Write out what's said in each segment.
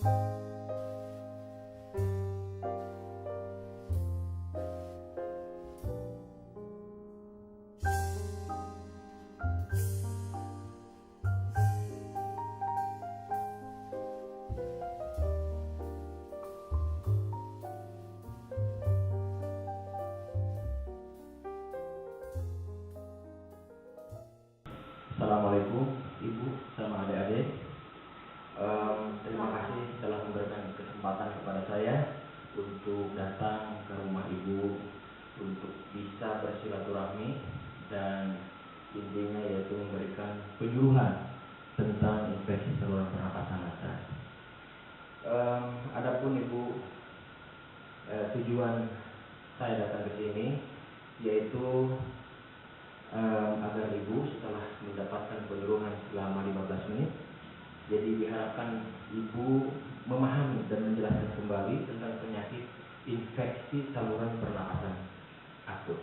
Assalamualaikum Ibu sama adik-adik. Terima kasih telah memberikan kesempatan kepada saya untuk datang ke rumah Ibu untuk bisa bersilaturahmi dan intinya yaitu memberikan penyuluhan tentang infeksi saluran pernapasan atas. Adapun Ibu, tujuan saya datang ke sini yaitu agar Ibu setelah mendapatkan penyuluhan selama 15 menit, jadi diharapkan Ibu memahami dan menjelaskan kembali tentang penyakit infeksi saluran pernapasan akut.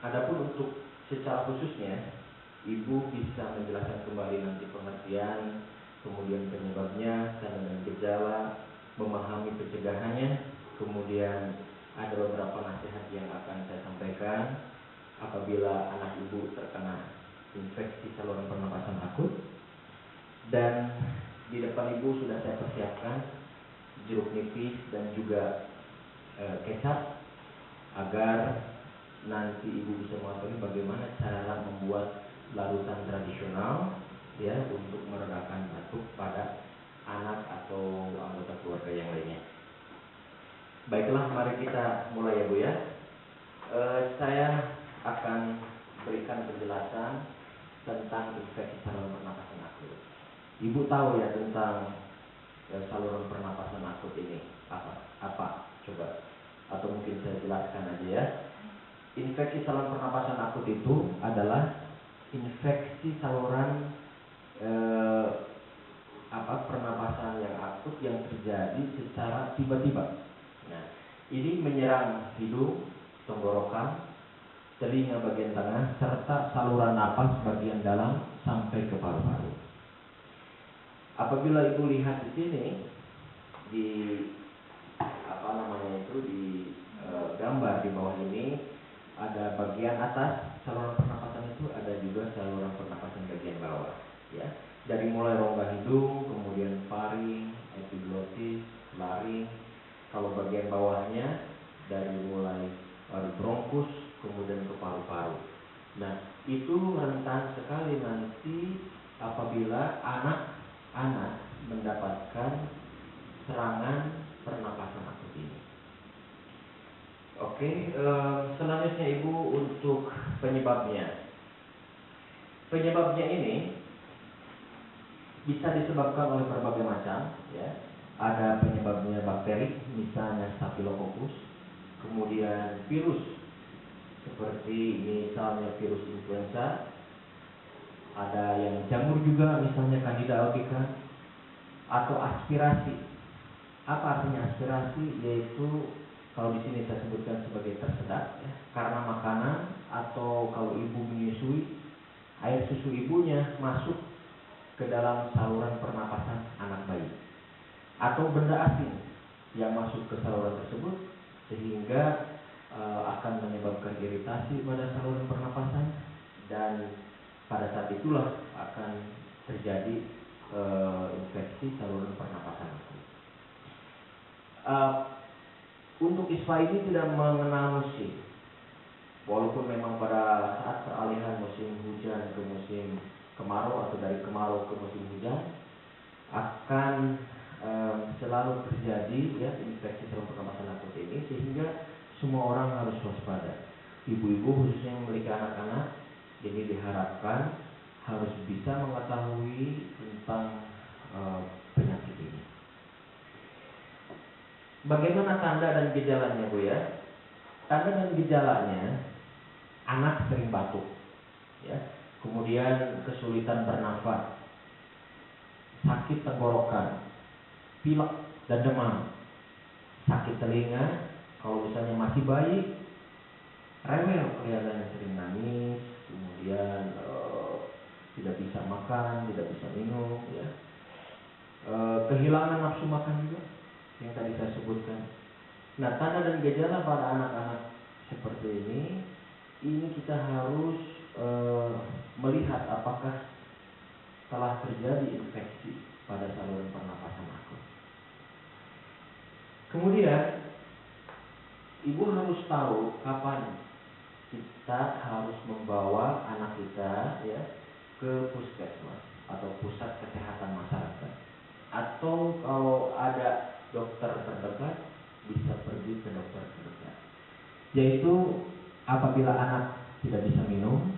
Adapun untuk secara khususnya, Ibu bisa menjelaskan kembali nanti pengertian, kemudian penyebabnya, tanda dan gejala, memahami pencegahannya, kemudian ada beberapa nasihat yang akan saya sampaikan apabila anak Ibu terkena infeksi saluran pernapasan akut. Dan di depan Ibu sudah saya persiapkan jeruk nipis dan juga kecap agar nanti Ibu bisa mengetahui bagaimana cara membuat larutan tradisional ya untuk meredakan batuk pada anak atau anggota keluarga yang lainnya. Baiklah, mari kita mulai ya Bu ya. Saya akan berikan penjelasan tentang infeksi saluran pernapasan akut. Ibu tahu ya tentang saluran pernapasan akut ini apa? Coba, atau mungkin saya jelaskan aja ya. Infeksi saluran pernapasan akut itu adalah infeksi saluran pernapasan yang akut yang terjadi secara tiba-tiba. Nah, ini menyerang hidung, tenggorokan, telinga bagian tengah, serta saluran napas bagian dalam sampai ke paru-paru. Apabila Ibu lihat di sini di gambar di bawah ini ada bagian atas saluran pernapasan itu, ada juga saluran pernapasan bagian bawah. Ya, dari mulai rongga hidung, kemudian faring, epiglottis, laring. Kalau bagian bawahnya dari mulai bronkus, kemudian ke paru-paru. Nah, itu rentan sekali nanti apabila anak-anak mendapatkan serangan pernapasan akut ini. Oke, selanjutnya Ibu untuk penyebabnya. Penyebabnya ini bisa disebabkan oleh berbagai macam, ya. Ada penyebabnya bakteri, misalnya Staphylococcus, kemudian virus seperti misalnya virus influenza, ada yang jamur juga misalnya Candida albicans, atau aspirasi. Apa artinya aspirasi? Yaitu kalau di sini saya sebutkan sebagai tersedak ya, karena makanan atau kalau ibu menyusui, air susu ibunya masuk ke dalam saluran pernapasan anak bayi, atau benda asing yang masuk ke saluran tersebut sehingga akan menyebabkan iritasi pada saluran pernapasan, dan pada saat itulah akan terjadi infeksi saluran pernapasan. Untuk ispa ini tidak mengenal musim, walaupun memang pada saat peralihan musim hujan ke musim kemarau atau dari kemarau ke musim hujan akan selalu terjadi ya infeksi saluran pernapasan akut ini, sehingga semua orang harus waspada. Ibu-ibu khususnya yang memiliki anak-anak ini diharapkan harus bisa mengetahui tentang penyakit ini. Bagaimana tanda dan gejalanya Bu ya? Tanda dan gejalanya, anak sering batuk ya, kemudian kesulitan bernafas, sakit tenggorokan, pilek dan demam, sakit telinga. Kalau misalnya masih bayi, rewel, kelihatannya sering nangis, kemudian tidak bisa makan, tidak bisa minum, ya. kehilangan nafsu makan juga yang tadi saya sebutkan. Nah, tanda dan gejala pada anak-anak seperti ini kita harus melihat apakah telah terjadi infeksi pada saluran pernapasan akut. Kemudian ibu harus tahu kapan kita harus membawa anak kita ya ke puskesmas atau pusat kesehatan masyarakat. Atau kalau ada dokter terdekat, bisa pergi ke dokter terdekat. Yaitu apabila anak tidak bisa minum,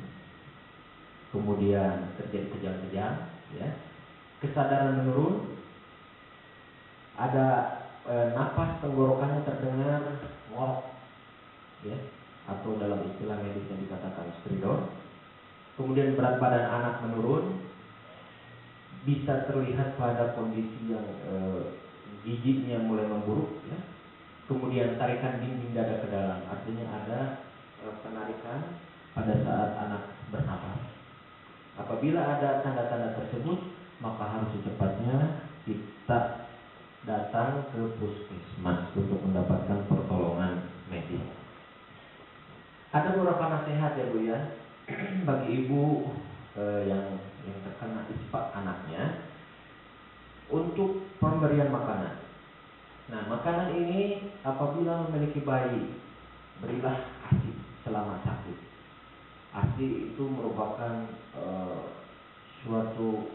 kemudian terjadi kejang-kejang, ya, kesadaran menurun, ada napas tenggorokannya terdengar ngorok, ya, atau dalam istilah medisnya dikatakan stridor. Kemudian berat badan anak menurun, bisa terlihat pada kondisi yang giginya mulai memburuk, ya. Kemudian tarikan dinding dada ke dalam, artinya ada penarikan pada saat anak bernapas. Apabila ada tanda-tanda tersebut, maka harus secepatnya kita datang ke puskesmas untuk mendapatkan pertolongan medis. Ada beberapa nasihat ya Bu ya bagi ibu yang terkena ispa anaknya untuk pemberian makanan. Nah, makanan ini apabila memiliki bayi, berilah ASI selama sakit. ASI itu merupakan suatu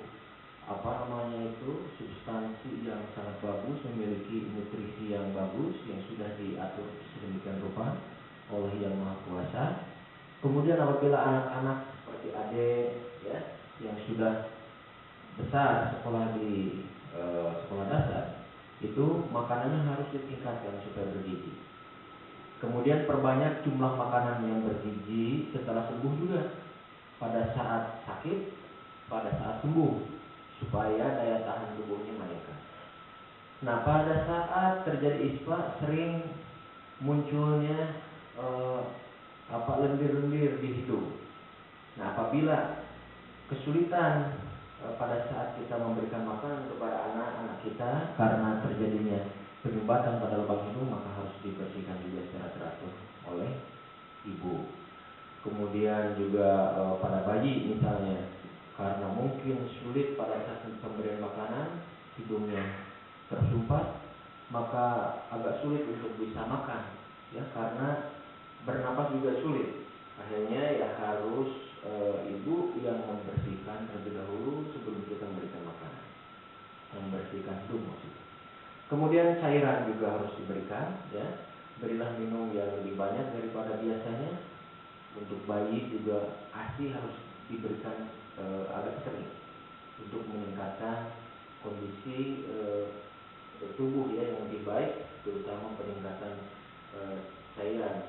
substansi yang sangat bagus, memiliki nutrisi yang bagus yang sudah diatur sedemikian rupa oleh Yang Maha Kuasa. Kemudian apabila anak-anak seperti adik ya yang sudah besar sekolah di sekolah dasar, itu makanannya harus ditingkatkan supaya bergizi. Kemudian perbanyak jumlah makanan yang bergizi setelah sembuh juga, pada saat sakit, pada saat sembuh, supaya daya tahan tubuhnya meningkat. Nah, pada saat terjadi ispa sering munculnya lendir-lendir di hidung. Nah, apabila kesulitan pada saat kita memberikan makanan kepada anak-anak kita karena terjadinya penyumbatan pada lubang hidung, maka harus dibersihkan juga secara teratur oleh ibu. Kemudian juga pada bayi misalnya, karena mungkin sulit pada saat pemberian makanan, hidungnya tersumpat, maka agak sulit untuk bisa makan, ya, karena bernapas juga sulit. Akhirnya ya harus ibu yang membersihkan terlebih dahulu sebelum kita memberikan makanan, membersihkan hidung maksudnya. Kemudian cairan juga harus diberikan, ya, berilah minum yang lebih banyak daripada biasanya. Untuk bayi juga ASI harus diberikan agak sering untuk meningkatkan kondisi tubuh ya yang lebih baik, terutama peningkatan cairan.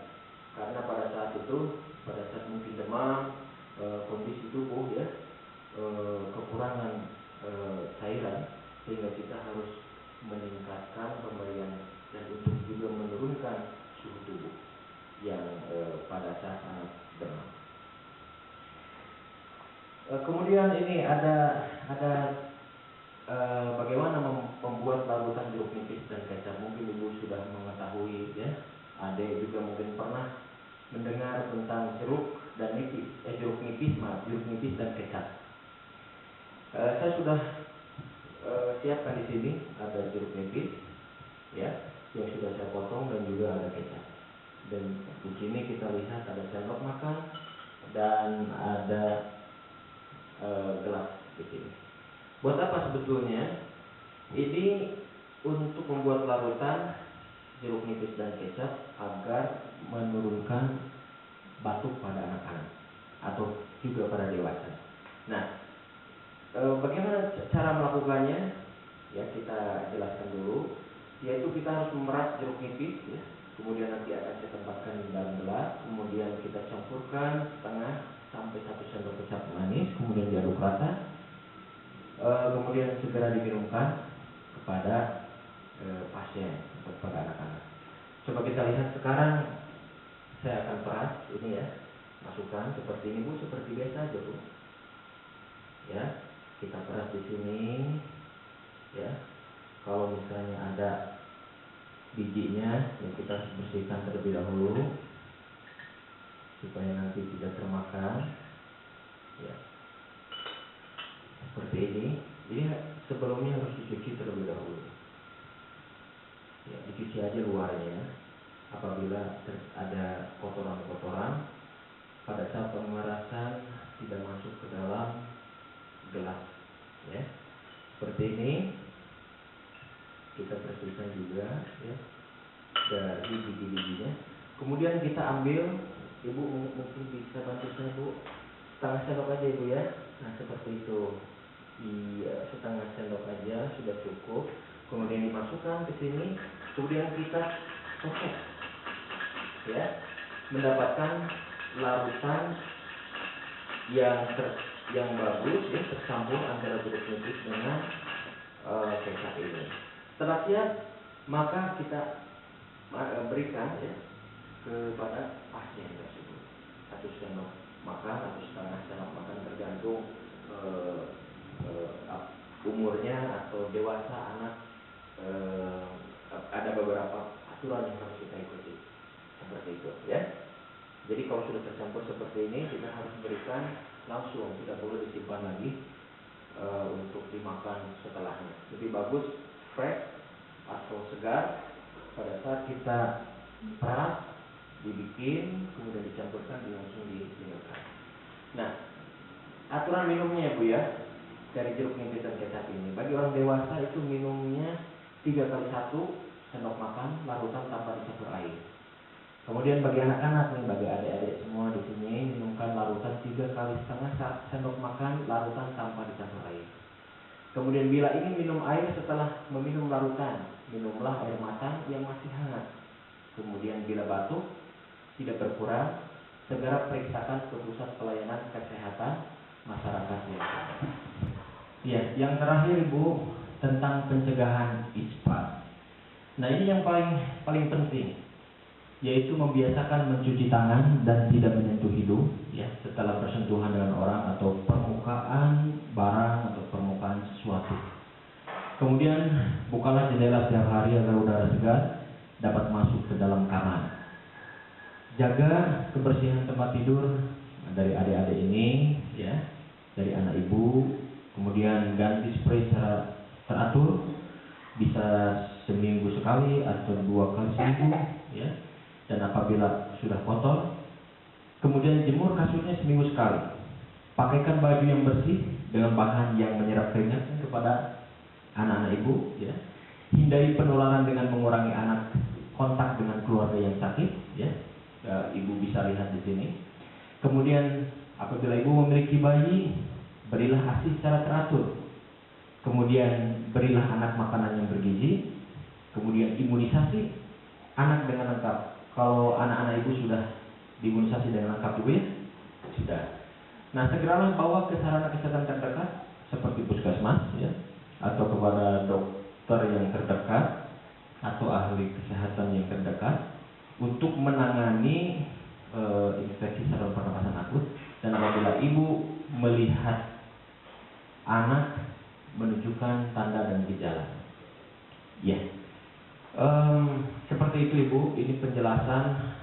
Karena pada saat itu, pada saat mungkin demam, kondisi tubuh ya kekurangan cairan, sehingga kita harus meningkatkan pemberian dan untuk juga menurunkan suhu tubuh yang pada saat anak demam. Kemudian ini ada bagaimana membuat larutan jeruk nipis dan kecap. Mungkin ibu sudah mengetahui ya. Adik juga mungkin pernah mendengar tentang jeruk nipis dan kecap. Saya sudah siapkan di sini ada jeruk nipis ya yang sudah saya potong dan juga ada kecap. Dan di sini kita lihat ada sendok makan dan ada gelas di sini. Buat apa sebetulnya? Ini untuk membuat larutan jeruk nipis dan kecap agar menurunkan batuk pada anak-anak atau juga pada dewasa. Nah, bagaimana cara melakukannya? Ya, kita jelaskan dulu. Yaitu kita harus memeras jeruk nipis, ya. Kemudian nanti akan saya tempatkan di dalam gelas. Kemudian kita campurkan setengah sampai 1 sendok kecap manis. Kemudian diaduk rata. Kemudian segera diminumkan kepada pasien atau kepada anak-anak. Coba kita lihat sekarang. Saya akan peras ini ya. Masukkan seperti ini Bu, seperti biasa aja Bu. Ya, kita peras di sini. Ya. Kalau misalnya ada bijinya, ya kita harus bersihkan terlebih dahulu supaya nanti tidak termakan. Ya, seperti ini. Jadi sebelumnya harus dicuci terlebih dahulu. Ya, dicuci aja luarnya. Apabila ada kotoran-kotoran, pada saat pemerasan tidak masuk ke dalam gelas. Ya, seperti ini. Kita bersihkan juga, ya, dari biji-bijinya. Kemudian kita ambil, Ibu mungkin bisa bantu saya, Bu, setengah sendok aja, Ibu, ya. Nah, seperti itu. Iya, setengah sendok aja sudah cukup. Kemudian dimasukkan ke sini. Kemudian kita kocok, ya, mendapatkan larutan yang bagus, ya, tercampur antara jeruk nipis dengan kecap ini. Setelah siap, maka kita berikan, ya, kepada pasien tersebut 1 sendok makan atau setengah sendok makan, tergantung umurnya atau dewasa anak. Ada beberapa aturan yang harus kita ikuti seperti itu, ya. Jadi kalau sudah tercampur seperti ini, kita harus berikan langsung, tidak boleh disimpan lagi untuk dimakan setelahnya. Lebih bagus fresh atau segar pada saat kita peras, dibikin, kemudian dicampurkan, langsung diminumkan. Nah, aturan minumnya, Bu, ya, dari jeruk nipis dan kecap ini. Bagi orang dewasa itu minumnya 3 kali 1 sendok makan larutan tanpa dicampur air. Kemudian bagi anak-anak nih, bagi adik-adik semua di sini, minumkan larutan 3,5 kali sendok makan larutan tanpa dicampur air. Kemudian bila ingin minum air setelah meminum larutan, minumlah air matang yang masih hangat. Kemudian bila batuk tidak berkurang, segera periksakan ke pusat pelayanan kesehatan masyarakat yang ada. Ya, yang terakhir, Ibu, tentang pencegahan ispa. Nah, ini yang paling penting, yaitu membiasakan mencuci tangan dan tidak menyentuh hidung, ya, setelah bersentuhan dengan orang atau permukaan barang atau permukaan sesuatu. Kemudian bukalah jendela setiap hari agar udara segar dapat masuk ke dalam kamar. Jaga kebersihan tempat tidur dari adik-adik ini, ya, dari anak Ibu. Kemudian ganti spray secara teratur, bisa seminggu sekali atau 2 kali seminggu, ya. Dan apabila sudah kotor, kemudian jemur kasurnya seminggu sekali. Pakaikan baju yang bersih dengan bahan yang menyerap keringat kepada anak-anak Ibu, ya. Hindari penularan dengan mengurangi anak kontak dengan keluarga yang sakit, ya. Ibu bisa lihat di sini. Kemudian apabila Ibu memiliki bayi, berilah ASI secara teratur. Kemudian berilah anak makanan yang bergizi. Kemudian imunisasi anak dengan lengkap. Kalau anak-anak Ibu sudah diimunisasi dengan lengkap, Ibu, ya? Sudah. Nah, segeralah bawa ke sarana kesehatan terdekat seperti puskesmas, ya, atau kepada dokter yang terdekat atau ahli kesehatan yang terdekat untuk menangani infeksi saluran pernapasan akut. Dan apabila Ibu melihat anak menunjukkan tanda dan gejala, ya, seperti itu, Ibu. Ini penjelasan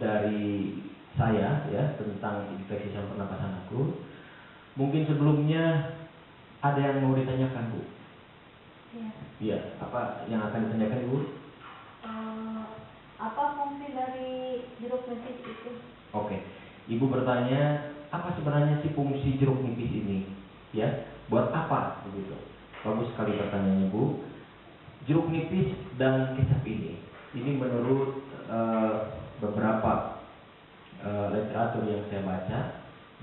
dari saya, ya, tentang infeksi saluran pernapasan akut. Mungkin sebelumnya ada yang mau ditanyakan, Bu? Iya. Iya, apa yang akan ditanyakan, Ibu? Apa fungsi dari jeruk nipis itu? Oke, Ibu bertanya apa sebenarnya sih fungsi jeruk nipis ini, ya? Buat apa begitu? Bagus sekali pertanyaannya, Bu. Jeruk nipis dan kecap ini menurut beberapa literatur yang saya baca,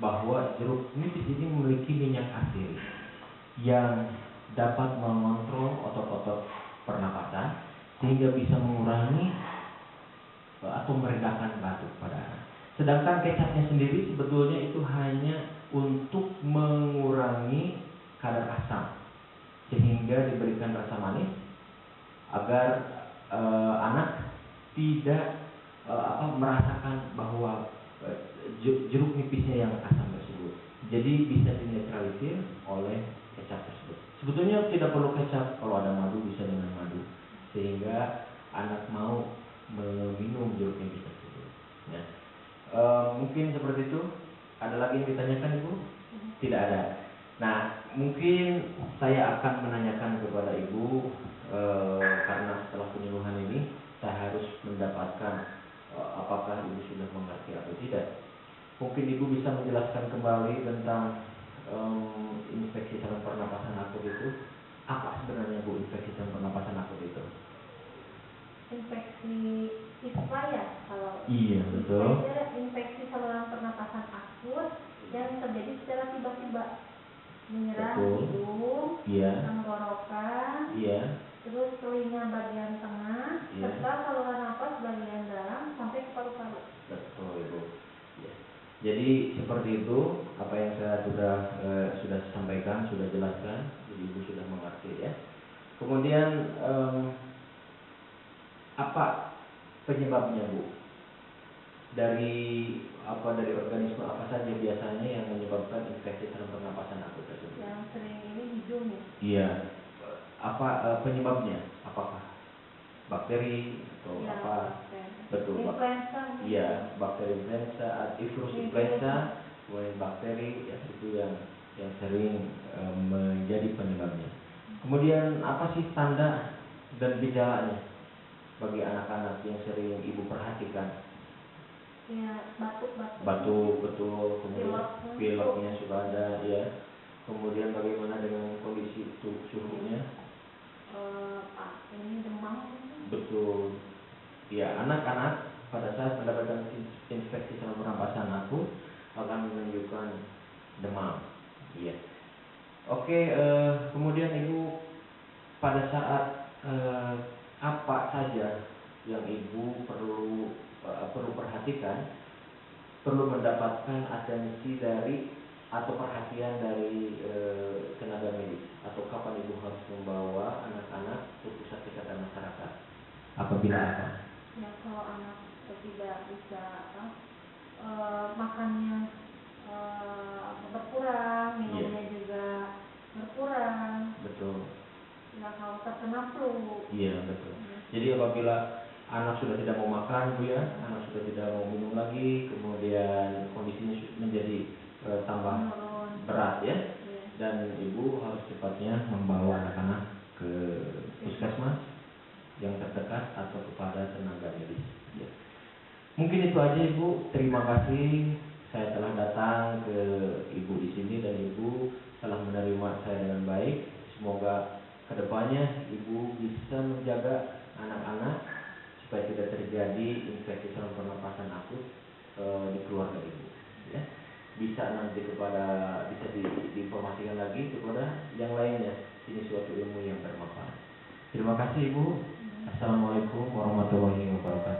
bahwa jeruk nipis ini memiliki minyak asin yang dapat mengontrol otot-otot pernapasan sehingga bisa mengurangi atau meredakan batuk pada anak. Sedangkan kecapnya sendiri sebetulnya itu hanya untuk mengurangi kadar asam sehingga diberikan rasa manis agar anak tidak merasakan bahwa jeruk nipisnya yang asam tersebut. Jadi bisa dinetralisir oleh kecap tersebut. Sebetulnya tidak perlu kecap, kalau ada madu bisa Mungkin seperti itu. Ada lagi yang ditanyakan Ibu? Tidak ada. Nah, mungkin saya akan menanyakan kepada Ibu, karena setelah penyuluhan ini saya harus mendapatkan apakah Ibu sudah mengerti atau tidak. Mungkin Ibu bisa menjelaskan kembali tentang infeksi saluran pernapasan akut itu. Apa sebenarnya Bu infeksi saluran pernapasan akut itu? Infeksi ispa ya kalau. Iya, betul. Infeksi saluran pernapasan akut yang terjadi secara tiba-tiba, menyerang Betul. hidung, Iya. tenggorokan, Iya. terus telinga bagian tengah, Iya. serta saluran nafas bagian dalam sampai ke paru-paru. Betul Ibu. Ya. Jadi seperti itu apa yang saya sudah sampaikan, sudah jelaskan, jadi Ibu sudah mengerti ya. Kemudian apa penyebabnya Bu? Dari organisme apa saja biasanya yang menyebabkan infeksi saluran pernapasan akut tersebut? Yang sering ini hidung ya. Iya. Apa penyebabnya? Apakah bakteri atau Ya, apa? Betul. Influenza. Iya, bakteri influenza, virus influenza, kemudian bakteri, ya itu yang sering menjadi penyebabnya. Kemudian apa sih tanda dan gejalanya bagi anak-anak yang sering Ibu perhatikan? Ya, batuk. Batuk, betul. Kemudian pileknya suka ada, ya. Kemudian bagaimana dengan kondisi suhunya? Ini demam. Betul. Ya, anak-anak pada saat mendapatkan infeksi saluran pernapasan akut akan menunjukkan demam. Iya. Oke, kemudian Ibu pada saat apa saja yang Ibu perlu perhatikan, perlu mendapatkan atensi dari atau perhatian dari tenaga medis, atau kapan Ibu harus membawa anak-anak ke pusat kesehatan masyarakat apabila apa? Ya, kalau anak tidak bisa makannya berkurang, minumnya juga berkurang. Betul. Ya, kalau terkena flu. Iya, betul. Jadi apabila anak sudah tidak mau makan Bu ya, anak sudah tidak mau minum lagi, kemudian kondisinya menjadi tambah berat ya, dan Ibu harus cepatnya membawa anak-anak ke puskesmas yang terdekat atau kepada tenaga medis ya. Mungkin itu aja Ibu. Terima kasih saya telah datang ke Ibu di sini dan Ibu telah menerima saya dengan baik. Semoga kedepannya Ibu bisa menjaga anak-anak supaya tidak terjadi infeksi saluran pernapasan akut di keluarga Ibu ya. Bisa nanti bisa diinformasikan lagi kepada yang lainnya. Ini suatu ilmu yang bermanfaat. Terima kasih Ibu. Assalamualaikum warahmatullahi wabarakatuh.